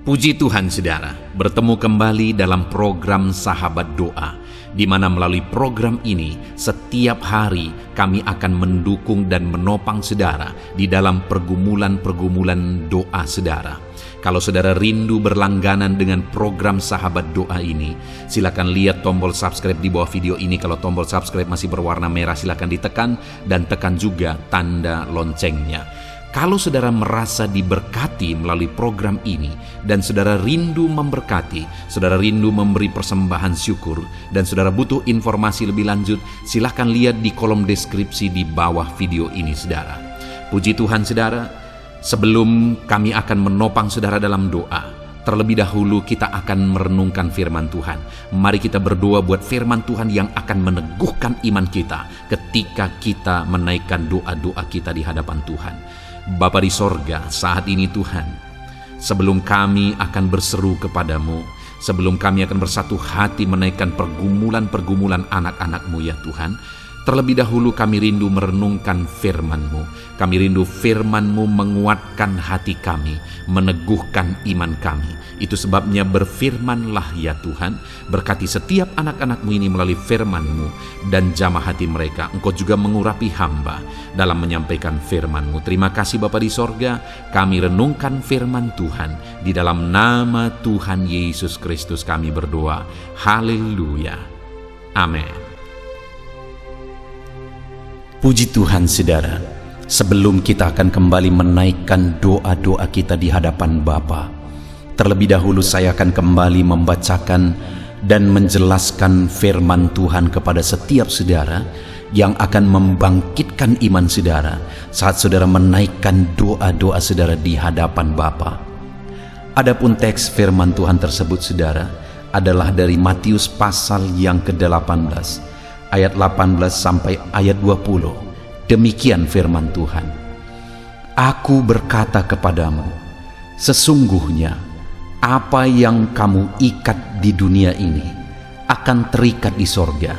Puji Tuhan saudara, bertemu kembali dalam program Sahabat Doa, di mana melalui program ini setiap hari kami akan mendukung dan menopang saudara di dalam pergumulan-pergumulan doa saudara. Kalau saudara rindu berlangganan dengan program Sahabat Doa ini, silakan lihat tombol subscribe di bawah video ini. Kalau tombol subscribe masih berwarna merah, silakan ditekan dan tekan juga tanda loncengnya. Kalau saudara merasa diberkati melalui program ini dan saudara rindu memberkati, saudara rindu memberi persembahan syukur, dan saudara butuh informasi lebih lanjut, silahkan lihat di kolom deskripsi di bawah video ini saudara. Puji Tuhan saudara, sebelum kami akan menopang saudara dalam doa, terlebih dahulu kita akan merenungkan firman Tuhan. Mari kita berdoa buat firman Tuhan yang akan meneguhkan iman kita ketika kita menaikkan doa-doa kita di hadapan Tuhan. Bapa di sorga, saat ini Tuhan, sebelum kami akan berseru kepadamu, sebelum kami akan bersatu hati menaikkan pergumulan-pergumulan anak-anak-Mu ya Tuhan, terlebih dahulu kami rindu merenungkan firman-Mu. Kami rindu firman-Mu menguatkan hati kami, meneguhkan iman kami. Itu sebabnya berfirmanlah ya Tuhan, berkati setiap anak-anak-Mu ini melalui firman-Mu, dan jamah hati mereka. Engkau juga mengurapi hamba dalam menyampaikan firman-Mu. Terima kasih Bapa di sorga, kami renungkan firman Tuhan. Di dalam nama Tuhan Yesus Kristus kami berdoa. Haleluya. Amin. Puji Tuhan saudara, sebelum kita akan kembali menaikkan doa-doa kita di hadapan Bapa, terlebih dahulu saya akan kembali membacakan dan menjelaskan firman Tuhan kepada setiap saudara yang akan membangkitkan iman saudara saat saudara menaikkan doa-doa saudara di hadapan Bapa. Adapun teks firman Tuhan tersebut saudara adalah dari Matius pasal yang ke-18 ayat 18 sampai ayat 20. Demikian firman Tuhan. Aku berkata kepadamu, sesungguhnya apa yang kamu ikat di dunia ini akan terikat di sorga,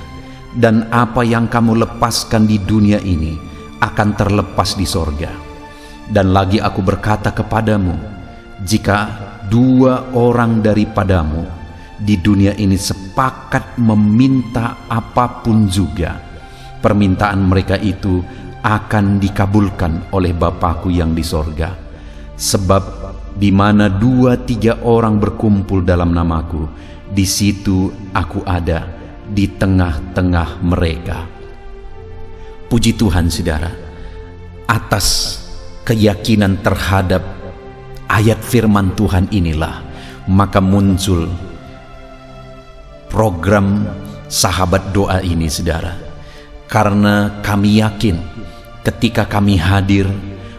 dan apa yang kamu lepaskan di dunia ini akan terlepas di sorga. Dan lagi aku berkata kepadamu, jika dua orang daripadamu di dunia ini sepakat meminta apapun juga, permintaan mereka itu akan dikabulkan oleh Bapa-Ku yang di sorga. Sebab di mana 2-3 orang berkumpul dalam namaku, di situ aku ada di tengah-tengah mereka. Puji Tuhan saudara, atas keyakinan terhadap ayat firman Tuhan inilah maka muncul program Sahabat Doa ini saudara. Karena kami yakin ketika kami hadir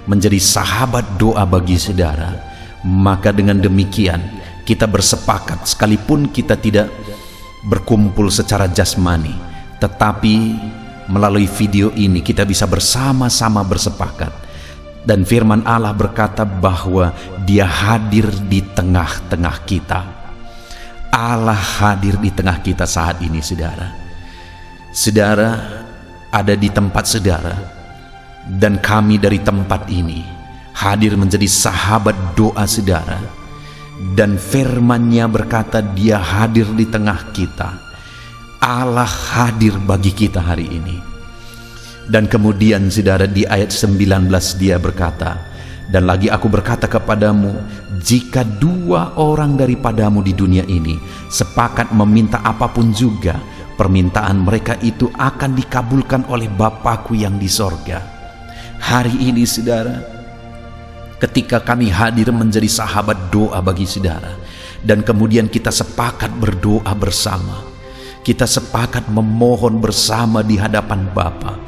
menjadi sahabat doa bagi saudara, maka dengan demikian kita bersepakat, sekalipun kita tidak berkumpul secara jasmani, tetapi melalui video ini kita bisa bersama-sama bersepakat. Dan firman Allah berkata bahwa Dia hadir di tengah-tengah kita. Allah hadir di tengah kita saat ini saudara. Saudara ada di tempat saudara, dan kami dari tempat ini hadir menjadi sahabat doa saudara. Dan firman-Nya berkata Dia hadir di tengah kita. Allah hadir bagi kita hari ini. Dan kemudian saudara di ayat 19 Dia berkata, dan lagi aku berkata kepadamu, jika 2 orang daripadamu di dunia ini sepakat meminta apapun juga, permintaan mereka itu akan dikabulkan oleh Bapa-Ku yang di sorga. Hari ini saudara, ketika kami hadir menjadi sahabat doa bagi saudara, dan kemudian kita sepakat berdoa bersama, kita sepakat memohon bersama di hadapan Bapa,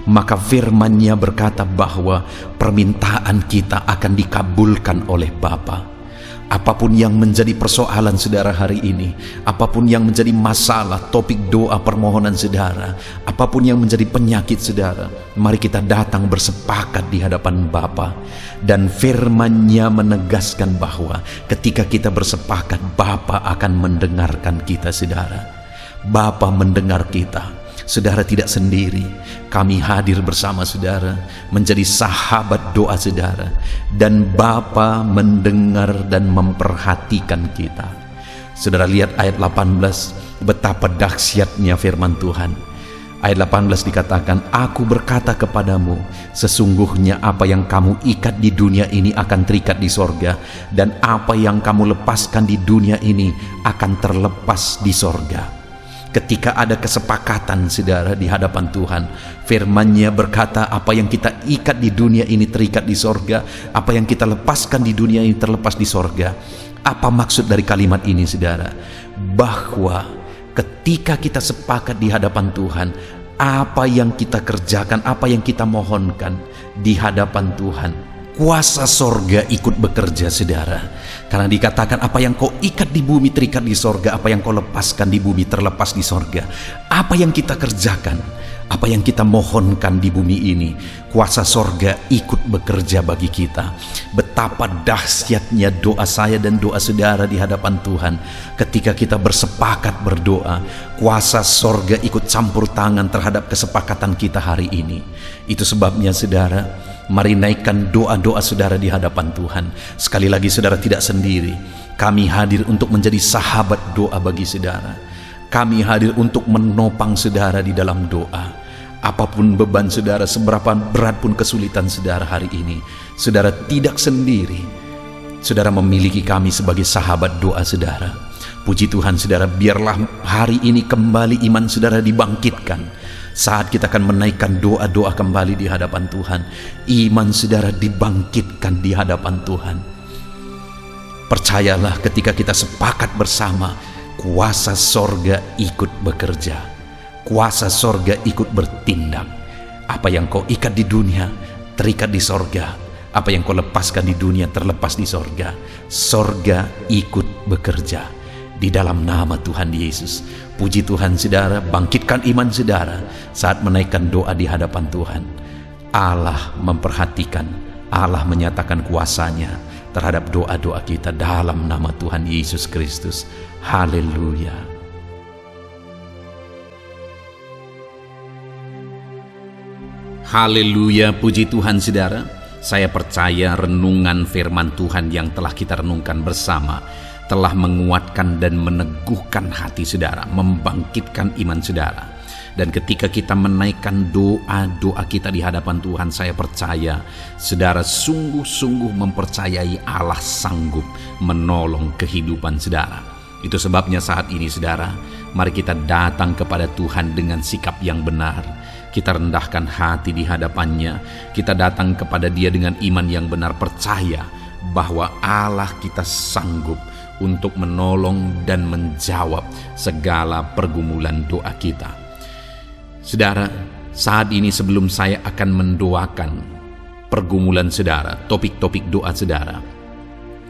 maka firman-Nya berkata bahwa permintaan kita akan dikabulkan oleh Bapa. Apapun yang menjadi persoalan saudara hari ini, apapun yang menjadi masalah, topik doa permohonan saudara, apapun yang menjadi penyakit saudara, mari kita datang bersepakat di hadapan Bapa. Dan firman-Nya menegaskan bahwa ketika kita bersepakat, Bapa akan mendengarkan kita saudara. Bapa mendengar kita. Saudara tidak sendiri. Kami hadir bersama saudara, menjadi sahabat doa saudara, dan Bapa mendengar dan memperhatikan kita. Saudara lihat ayat 18, betapa dahsyatnya firman Tuhan. Ayat 18 dikatakan, aku berkata kepadamu, sesungguhnya apa yang kamu ikat di dunia ini akan terikat di sorga, dan apa yang kamu lepaskan di dunia ini akan terlepas di sorga. Ketika ada kesepakatan saudara di hadapan Tuhan, firman-Nya berkata apa yang kita ikat di dunia ini terikat di sorga, apa yang kita lepaskan di dunia ini terlepas di sorga. Apa maksud dari kalimat ini saudara? Bahwa ketika kita sepakat di hadapan Tuhan, apa yang kita kerjakan, apa yang kita mohonkan di hadapan Tuhan, kuasa sorga ikut bekerja saudara. Karena dikatakan apa yang kau ikat di bumi terikat di sorga, apa yang kau lepaskan di bumi terlepas di sorga. Apa yang kita kerjakan, apa yang kita mohonkan di bumi ini, kuasa sorga ikut bekerja bagi kita. Betapa dahsyatnya doa saya dan doa saudara di hadapan Tuhan. Ketika kita bersepakat berdoa, kuasa sorga ikut campur tangan terhadap kesepakatan kita hari ini. Itu sebabnya saudara, mari naikkan doa-doa saudara di hadapan Tuhan. Sekali lagi saudara tidak sendiri. Kami hadir untuk menjadi sahabat doa bagi saudara. Kami hadir untuk menopang saudara di dalam doa. Apapun beban saudara, seberapa berat pun kesulitan saudara hari ini, saudara tidak sendiri. Saudara memiliki kami sebagai sahabat doa saudara. Puji Tuhan saudara, biarlah hari ini kembali iman saudara dibangkitkan. Saat kita akan menaikkan doa-doa kembali di hadapan Tuhan, iman saudara dibangkitkan di hadapan Tuhan. Percayalah, ketika kita sepakat bersama, kuasa sorga ikut bekerja. Kuasa sorga ikut bertindak. Apa yang kau ikat di dunia terikat di sorga, apa yang kau lepaskan di dunia terlepas di sorga. Sorga ikut bekerja di dalam nama Tuhan Yesus. Puji Tuhan saudara, bangkitkan iman saudara saat menaikkan doa di hadapan Tuhan. Allah memperhatikan, Allah menyatakan kuasanya terhadap doa-doa kita dalam nama Tuhan Yesus Kristus. Haleluya. Haleluya, puji Tuhan saudara. Saya percaya renungan firman Tuhan yang telah kita renungkan bersama telah menguatkan dan meneguhkan hati saudara, membangkitkan iman saudara. Dan ketika kita menaikkan doa-doa kita di hadapan Tuhan, saya percaya saudara sungguh-sungguh mempercayai Allah sanggup menolong kehidupan saudara. Itu sebabnya saat ini saudara, mari kita datang kepada Tuhan dengan sikap yang benar. Kita rendahkan hati di hadapannya. Kita datang kepada Dia dengan iman yang benar, percaya bahwa Allah kita sanggup untuk menolong dan menjawab segala pergumulan doa kita. Saudara, saat ini sebelum saya akan mendoakan pergumulan saudara, topik-topik doa saudara,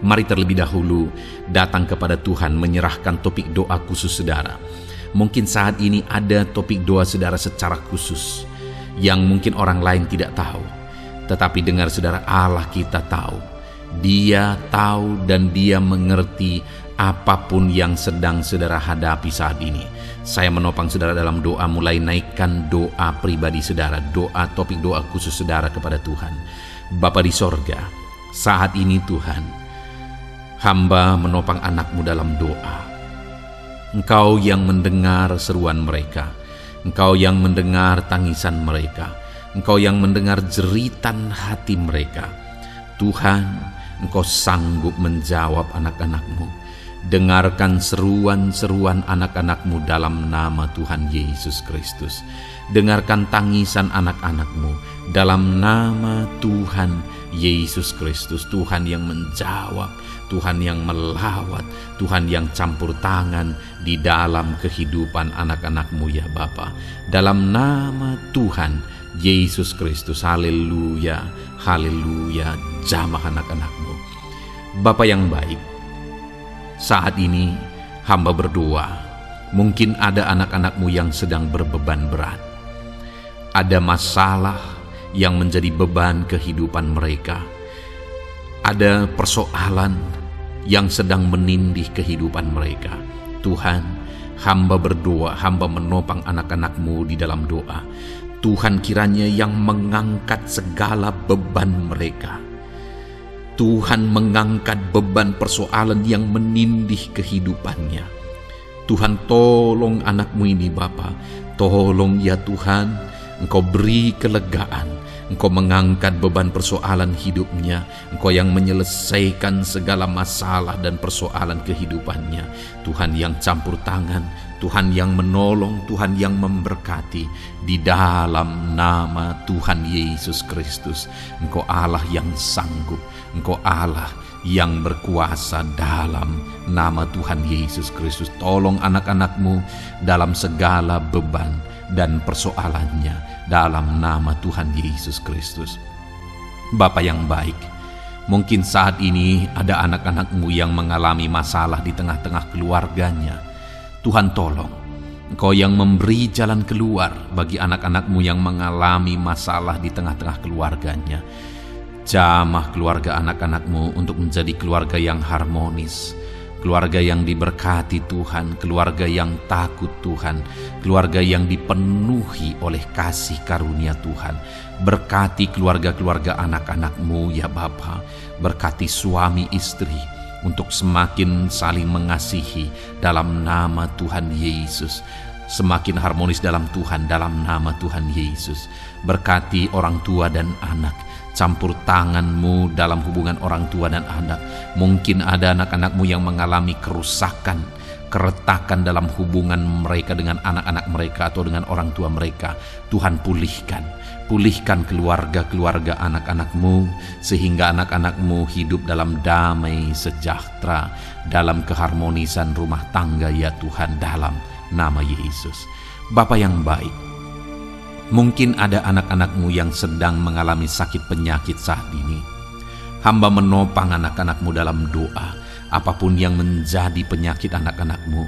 mari terlebih dahulu datang kepada Tuhan menyerahkan topik doa khusus saudara. Mungkin saat ini ada topik doa saudara secara khusus yang mungkin orang lain tidak tahu. Tetapi dengar saudara, Allah kita tahu. Dia tahu dan Dia mengerti apapun yang sedang saudara hadapi saat ini. Saya menopang saudara dalam doa, mulai naikkan doa pribadi saudara, doa topik doa khusus saudara kepada Tuhan. Bapa di sorga, saat ini Tuhan, hamba menopang anak-Mu dalam doa. Engkau yang mendengar seruan mereka, Engkau yang mendengar tangisan mereka, Engkau yang mendengar jeritan hati mereka. Tuhan, Engkau sanggup menjawab anak-anak-Mu. Dengarkan seruan-seruan anak-anak-Mu dalam nama Tuhan Yesus Kristus. Dengarkan tangisan anak-anak-Mu dalam nama Tuhan Yesus Kristus. Tuhan yang menjawab, Tuhan yang melawat, Tuhan yang campur tangan di dalam kehidupan anak-anak-Mu ya Bapa. Dalam nama Tuhan Yesus Kristus, haleluya, haleluya, jamah anak-anak-Mu. Bapa yang baik, saat ini hamba berdoa, mungkin ada anak-anak-Mu yang sedang berbeban berat. Ada masalah yang menjadi beban kehidupan mereka. Ada persoalan yang sedang menindih kehidupan mereka. Tuhan, Hamba berdoa, hamba menopang anak-anak-Mu di dalam doa. Tuhan kiranya yang mengangkat segala beban mereka. Tuhan mengangkat beban persoalan yang menindih kehidupannya. Tuhan tolong anak-Mu ini Bapa. Tolong ya Tuhan, Engkau beri kelegaan. Engkau mengangkat beban persoalan hidupnya. Engkau yang menyelesaikan segala masalah dan persoalan kehidupannya. Tuhan yang campur tangan, Tuhan yang menolong, Tuhan yang memberkati. Di dalam nama Tuhan Yesus Kristus, Engkau Allah yang sanggup, Engkau Allah yang berkuasa. Dalam nama Tuhan Yesus Kristus, tolong anak-anak-Mu dalam segala beban dan persoalannya, dalam nama Tuhan Yesus Kristus. Bapa yang baik, mungkin saat ini ada anak-anak-Mu yang mengalami masalah di tengah-tengah keluarganya. Tuhan tolong, Engkau yang memberi jalan keluar bagi anak-anak-Mu yang mengalami masalah di tengah-tengah keluarganya. Jamah keluarga anak-anak-Mu untuk menjadi keluarga yang harmonis, keluarga yang diberkati Tuhan, keluarga yang takut Tuhan, keluarga yang dipenuhi oleh kasih karunia Tuhan. Berkati keluarga-keluarga anak-anak-Mu ya Bapa, berkati suami istri untuk semakin saling mengasihi dalam nama Tuhan Yesus, semakin harmonis dalam Tuhan dalam nama Tuhan Yesus. Berkati orang tua dan anak, campur tangan-Mu dalam hubungan orang tua dan anak. Mungkin ada anak-anak-Mu yang mengalami kerusakan, keretakan dalam hubungan mereka dengan anak-anak mereka atau dengan orang tua mereka. Tuhan pulihkan keluarga-keluarga anak-anak-Mu, sehingga anak-anak-Mu hidup dalam damai sejahtera, dalam keharmonisan rumah tangga ya Tuhan, dalam nama Yesus. Bapa yang baik, mungkin ada anak-anak-Mu yang sedang mengalami sakit penyakit saat ini. Hamba menopang anak-anak-Mu dalam doa. Apapun yang menjadi penyakit anak-anak-Mu,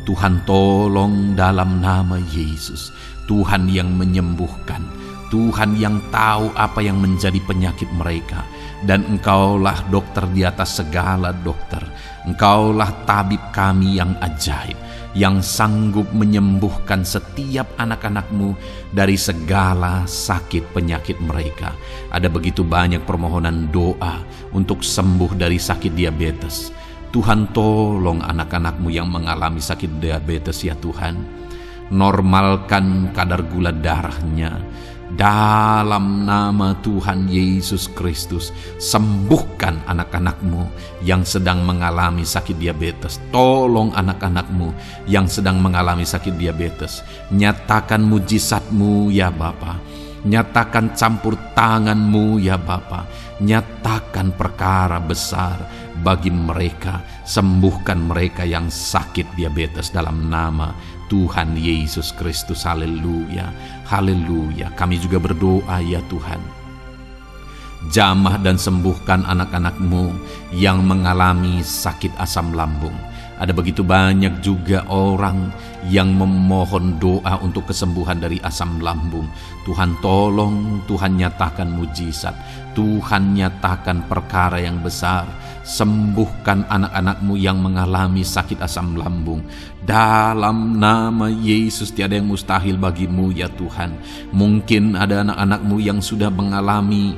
Tuhan tolong dalam nama Yesus. Tuhan yang menyembuhkan, Tuhan yang tahu apa yang menjadi penyakit mereka. Dan Engkaulah dokter di atas segala dokter. Engkaulah tabib kami yang ajaib, yang sanggup menyembuhkan setiap anak-anak-Mu dari segala sakit penyakit mereka. Ada begitu banyak permohonan doa untuk sembuh dari sakit diabetes. Tuhan tolong anak-anak-Mu yang mengalami sakit diabetes ya Tuhan. Normalkan kadar gula darahnya. Dalam nama Tuhan Yesus Kristus, sembuhkan anak-anak-Mu yang sedang mengalami sakit diabetes. Tolong anak-anak-Mu yang sedang mengalami sakit diabetes. Nyatakan mujizat-Mu ya Bapa. Nyatakan campur tangan-Mu ya Bapa. Nyatakan perkara besar bagi mereka. Sembuhkan mereka yang sakit diabetes dalam nama Tuhan Yesus Kristus. Haleluya, haleluya. Kami juga berdoa ya Tuhan, jamah dan sembuhkan anak-anak-Mu yang mengalami sakit asam lambung. Ada begitu banyak juga orang yang memohon doa untuk kesembuhan dari asam lambung. Tuhan tolong, Tuhan nyatakan mujizat, Tuhan nyatakan perkara yang besar. Sembuhkan anak-anak-Mu yang mengalami sakit asam lambung. Dalam nama Yesus, tiada yang mustahil bagi-Mu ya Tuhan. Mungkin ada anak-anak-Mu yang sudah mengalami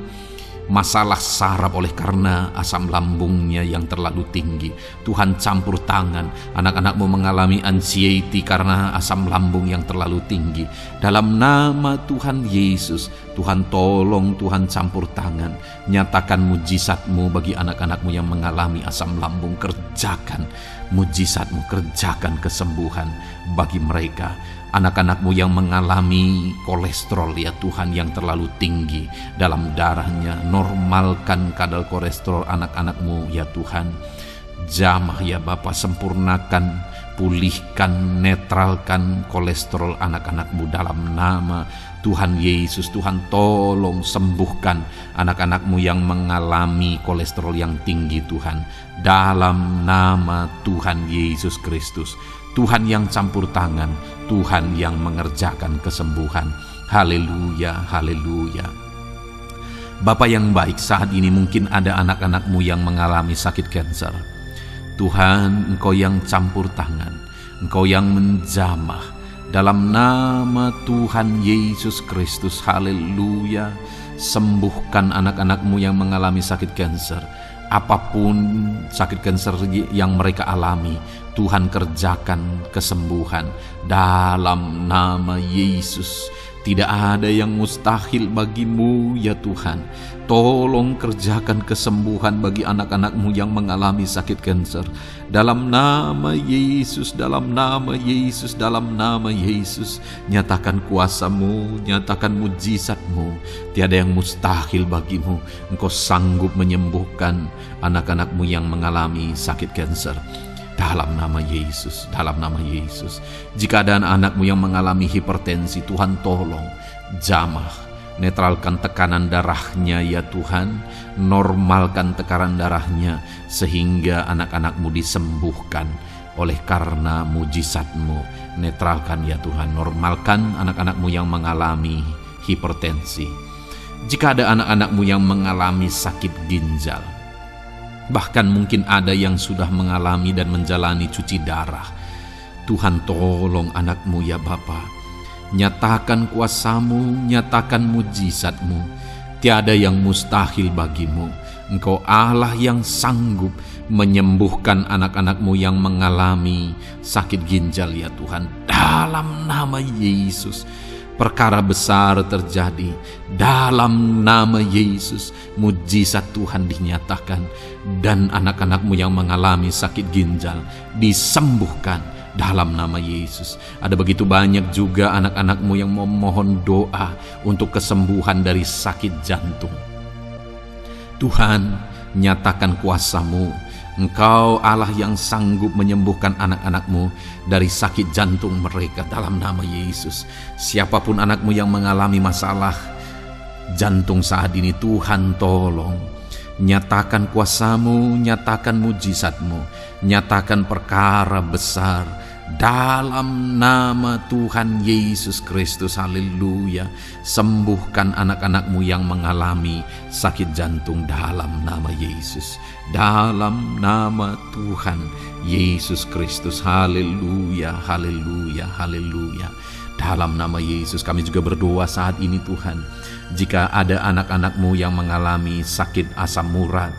masalah saraf oleh karena asam lambungnya yang terlalu tinggi. Tuhan campur tangan. Anak-anak-Mu mengalami anxiety karena asam lambung yang terlalu tinggi. Dalam nama Tuhan Yesus, Tuhan tolong, Tuhan campur tangan. Nyatakan mujizat-Mu bagi anak-anak-Mu yang mengalami asam lambung. Kerjakan mujizat-Mu, kerjakan kesembuhan bagi mereka. Anak-anak-Mu yang mengalami kolesterol ya Tuhan yang terlalu tinggi dalam darahnya, normalkan kadar kolesterol anak-anak-Mu ya Tuhan. Jamah ya Bapa, sempurnakan, pulihkan, netralkan kolesterol anak-anak-Mu dalam nama Tuhan Yesus. Tuhan tolong sembuhkan anak-anak-Mu yang mengalami kolesterol yang tinggi Tuhan, dalam nama Tuhan Yesus Kristus. Tuhan yang campur tangan, Tuhan yang mengerjakan kesembuhan. Haleluya, haleluya. Bapa yang baik, saat ini mungkin ada anak-anak-Mu yang mengalami sakit kanker. Tuhan, Engkau yang campur tangan. Engkau yang menjamah, dalam nama Tuhan Yesus Kristus, haleluya. Sembuhkan anak-anakmu yang mengalami sakit kanker. Apapun sakit kanker yang mereka alami, Tuhan kerjakan kesembuhan dalam nama Yesus. Tidak ada yang mustahil bagimu ya Tuhan. Tolong kerjakan kesembuhan bagi anak-anakmu yang mengalami sakit kanker. Dalam nama Yesus, dalam nama Yesus, dalam nama Yesus. Nyatakan kuasa-Mu, nyatakan mujizat-Mu. Tiada yang mustahil bagimu. Engkau sanggup menyembuhkan anak-anakmu yang mengalami sakit kanker. Dalam nama Yesus, dalam nama Yesus. Jika ada anak-anakmu yang mengalami hipertensi, Tuhan tolong jamah, netralkan tekanan darahnya ya Tuhan, normalkan tekanan darahnya sehingga anak-anakmu disembuhkan oleh karena mujizat-Mu. Netralkan ya Tuhan, normalkan anak-anakmu yang mengalami hipertensi. Jika ada anak-anakmu yang mengalami sakit ginjal, bahkan mungkin ada yang sudah mengalami dan menjalani cuci darah, Tuhan tolong anakmu ya Bapa. Nyatakan kuasa-Mu, nyatakan mujizat-Mu. Tiada yang mustahil bagimu. Engkau Allah yang sanggup menyembuhkan anak-anakmu yang mengalami sakit ginjal ya Tuhan. Dalam nama Yesus, perkara besar terjadi. Dalam nama Yesus, mujizat Tuhan dinyatakan. Dan anak-anakmu yang mengalami sakit ginjal disembuhkan dalam nama Yesus. Ada begitu banyak juga anak-anakmu yang memohon doa untuk kesembuhan dari sakit jantung. Tuhan, nyatakan kuasa-Mu. Engkau Allah yang sanggup menyembuhkan anak-anakmu dari sakit jantung mereka dalam nama Yesus. Siapapun anakmu yang mengalami masalah jantung saat ini, Tuhan tolong. Nyatakan kuasa-Mu, nyatakan mujizat-Mu, nyatakan perkara besar dalam nama Tuhan Yesus Kristus, haleluya. Sembuhkan anak-anakmu yang mengalami sakit jantung dalam nama Yesus, dalam nama Tuhan Yesus Kristus, haleluya, haleluya, haleluya. Dalam nama Yesus kami juga berdoa saat ini Tuhan, jika ada anak-anakmu yang mengalami sakit asam urat,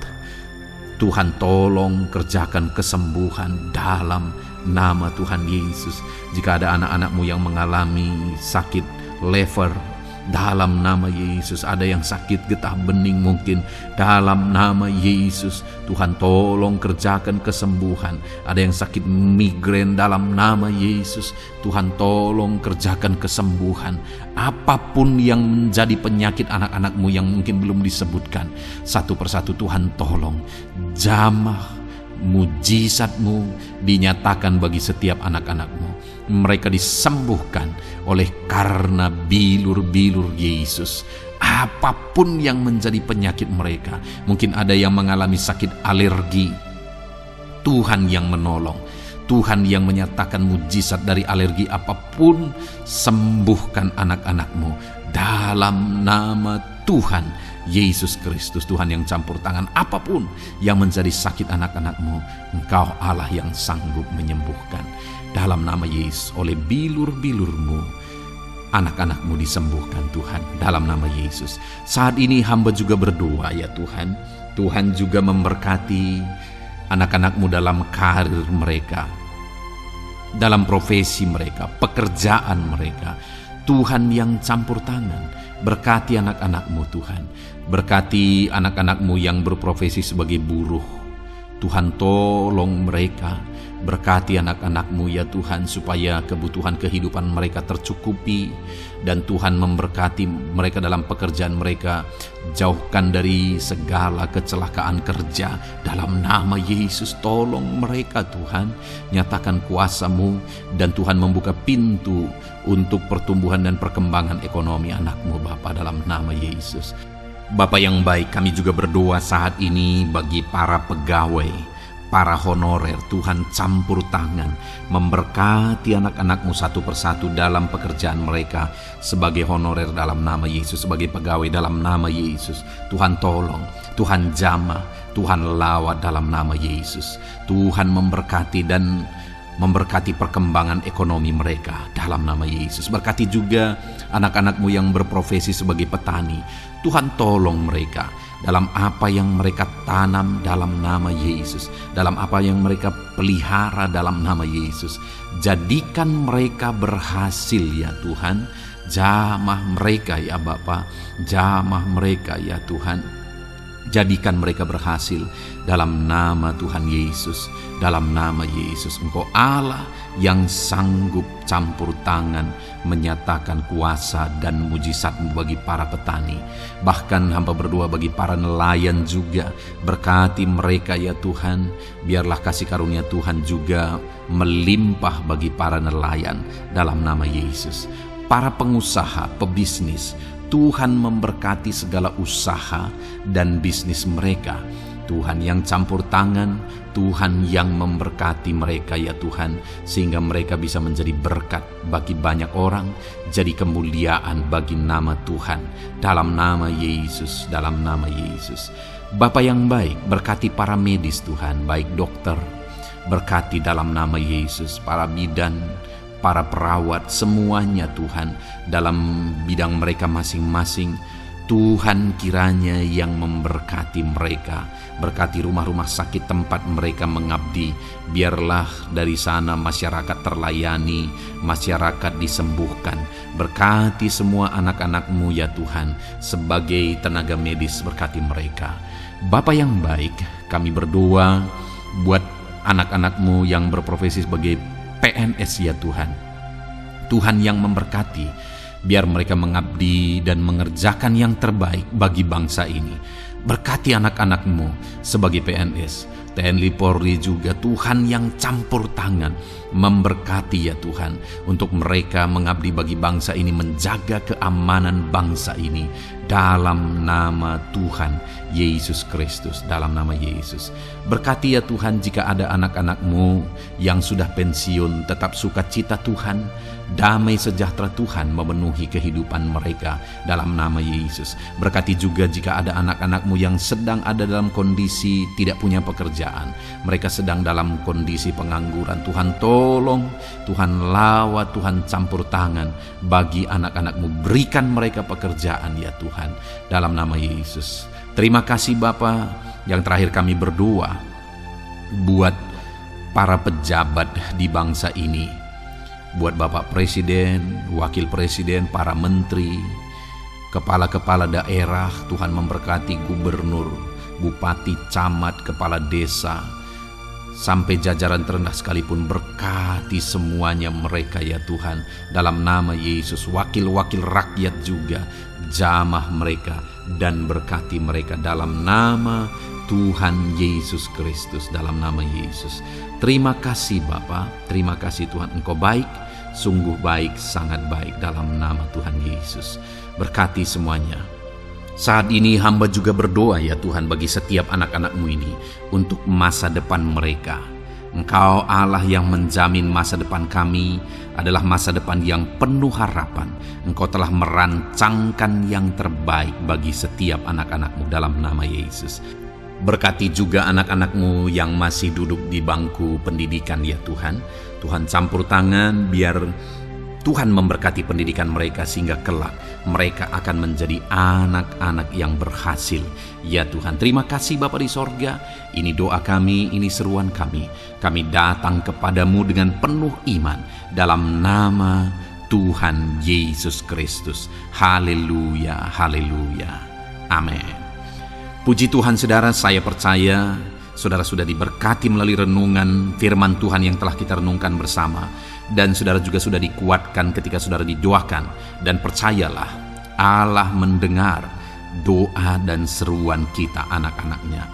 Tuhan tolong kerjakan kesembuhan dalam nama Tuhan Yesus. Jika ada anak-anakmu yang mengalami sakit liver, dalam nama Yesus. Ada yang sakit getah bening mungkin, dalam nama Yesus Tuhan tolong kerjakan kesembuhan. Ada yang sakit migrain, dalam nama Yesus Tuhan tolong kerjakan kesembuhan. Apapun yang menjadi penyakit anak-anakmu yang mungkin belum disebutkan, satu persatu Tuhan tolong jamah mujizat-Mu dinyatakan bagi setiap anak-anakmu. Mereka disembuhkan oleh karena bilur-bilur Yesus. Apapun yang menjadi penyakit mereka, mungkin ada yang mengalami sakit alergi, Tuhan yang menolong, Tuhan yang menyatakan mujizat dari alergi apapun. Sembuhkan anak-anakmu dalam nama Tuhan Yesus Kristus. Tuhan yang campur tangan apapun yang menjadi sakit anak-anakmu, Engkau Allah yang sanggup menyembuhkan. Dalam nama Yesus, oleh bilur-bilur-Mu anak-anakmu disembuhkan Tuhan, dalam nama Yesus. Saat ini hamba juga berdoa ya Tuhan, Tuhan juga memberkati anak-anakmu dalam karir mereka, dalam profesi mereka, pekerjaan mereka. Tuhan yang campur tangan, berkati anak-anakmu Tuhan. Berkati anak-anakmu yang berprofesi sebagai buruh, Tuhan tolong mereka. Berkati anak-anakmu ya Tuhan, supaya kebutuhan kehidupan mereka tercukupi. Dan Tuhan memberkati mereka dalam pekerjaan mereka. Jauhkan dari segala kecelakaan kerja dalam nama Yesus. Tolong mereka Tuhan, nyatakan kuasa-Mu. Dan Tuhan membuka pintu untuk pertumbuhan dan perkembangan ekonomi anakmu Bapa, dalam nama Yesus. Bapa yang baik, kami juga berdoa saat ini bagi para pegawai, para honorer. Tuhan campur tangan, memberkati anak-anakmu satu persatu dalam pekerjaan mereka sebagai honorer dalam nama Yesus, sebagai pegawai dalam nama Yesus. Tuhan tolong, Tuhan jamah, Tuhan lawat dalam nama Yesus. Tuhan memberkati dan memberkati perkembangan ekonomi mereka dalam nama Yesus. Berkati juga anak-anak-Mu yang berprofesi sebagai petani. Tuhan, tolong mereka dalam apa yang mereka tanam dalam nama Yesus, dalam apa yang mereka pelihara dalam nama Yesus. Jadikan mereka berhasil ya Tuhan. Jamah mereka ya Bapa, jamah mereka ya Tuhan. Jadikan mereka berhasil dalam nama Tuhan Yesus, dalam nama Yesus. Engkau Allah yang sanggup campur tangan menyatakan kuasa dan mujizat-Mu bagi para petani. Bahkan hamba berdoa bagi para nelayan juga. Berkati mereka ya Tuhan. Biarlah kasih karunia Tuhan juga melimpah bagi para nelayan dalam nama Yesus. Para pengusaha, pebisnis, Tuhan memberkati segala usaha dan bisnis mereka. Tuhan yang campur tangan, Tuhan yang memberkati mereka ya Tuhan, sehingga mereka bisa menjadi berkat bagi banyak orang, jadi kemuliaan bagi nama Tuhan. Dalam nama Yesus, dalam nama Yesus. Bapa yang baik, berkati para medis Tuhan, baik dokter, berkati dalam nama Yesus, para bidan, para perawat, semuanya Tuhan, dalam bidang mereka masing-masing. Tuhan kiranya yang memberkati mereka. Berkati rumah-rumah sakit tempat mereka mengabdi. Biarlah dari sana masyarakat terlayani, masyarakat disembuhkan. Berkati semua anak-anak-Mu ya Tuhan, sebagai tenaga medis, berkati mereka. Bapa yang baik, kami berdoa buat anak-anak-Mu yang berprofesi sebagai PNS ya Tuhan. Tuhan yang memberkati, biar mereka mengabdi dan mengerjakan yang terbaik bagi bangsa ini. Berkati anak-anak-Mu sebagai PNS, TNI Polri juga, Tuhan yang campur tangan memberkati ya Tuhan, untuk mereka mengabdi bagi bangsa ini, menjaga keamanan bangsa ini dalam nama Tuhan Yesus Kristus, dalam nama Yesus. Berkati ya Tuhan, jika ada anak-anak-Mu yang sudah pensiun, tetap sukacita Tuhan, damai sejahtera Tuhan memenuhi kehidupan mereka dalam nama Yesus. Berkati juga jika ada anak-anak-Mu yang sedang ada dalam kondisi tidak punya pekerjaan, mereka sedang dalam kondisi pengangguran. Tuhan tolong, Tuhan lawat, Tuhan campur tangan bagi anak-anak-Mu, berikan mereka pekerjaan ya Tuhan, dalam nama Yesus. Terima kasih Bapa. Yang terakhir kami berdoa buat para pejabat di bangsa ini, buat Bapak Presiden, Wakil Presiden, para menteri, kepala-kepala daerah. Tuhan memberkati gubernur, bupati, camat, kepala desa, sampai jajaran terendah sekalipun. Berkati semuanya mereka ya Tuhan, dalam nama Yesus. Wakil-wakil rakyat juga, jamah mereka dan berkati mereka dalam nama Tuhan Yesus Kristus, dalam nama Yesus. Terima kasih Bapa, terima kasih Tuhan, Engkau baik, sungguh baik, sangat baik, dalam nama Tuhan Yesus. Berkati semuanya. Saat ini hamba juga berdoa ya Tuhan bagi setiap anak-anak-Mu ini, untuk masa depan mereka. Engkau Allah yang menjamin masa depan kami adalah masa depan yang penuh harapan. Engkau telah merancangkan yang terbaik bagi setiap anak-anak-Mu dalam nama Yesus. Berkati juga anak-anak-Mu yang masih duduk di bangku pendidikan ya Tuhan. Tuhan campur tangan, biar Tuhan memberkati pendidikan mereka, sehingga kelak mereka akan menjadi anak-anak yang berhasil. Ya Tuhan, terima kasih Bapa di sorga. Ini doa kami, ini seruan kami. Kami datang kepadamu dengan penuh iman, dalam nama Tuhan Yesus Kristus. Haleluya, haleluya. Amin. Puji Tuhan saudara, saya percaya saudara sudah diberkati melalui renungan firman Tuhan yang telah kita renungkan bersama. Dan saudara juga sudah dikuatkan ketika saudara didoakan. Dan percayalah, Allah mendengar doa dan seruan kita, anak-anaknya.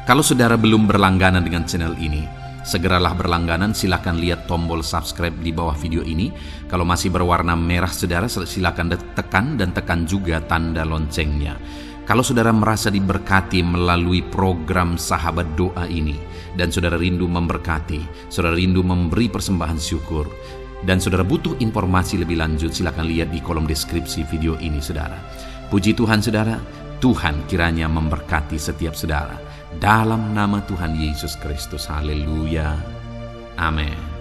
Kalau saudara belum berlangganan dengan channel ini, segeralah berlangganan. Silakan lihat tombol subscribe di bawah video ini. Kalau masih berwarna merah saudara, silakan tekan juga tanda loncengnya. Kalau saudara merasa diberkati melalui program Sahabat Doa ini, dan saudara rindu memberkati, saudara rindu memberi persembahan syukur, dan saudara butuh informasi lebih lanjut, silakan lihat di kolom deskripsi video ini saudara. Puji Tuhan saudara, Tuhan kiranya memberkati setiap saudara. Dalam nama Tuhan Yesus Kristus, haleluya, Amin.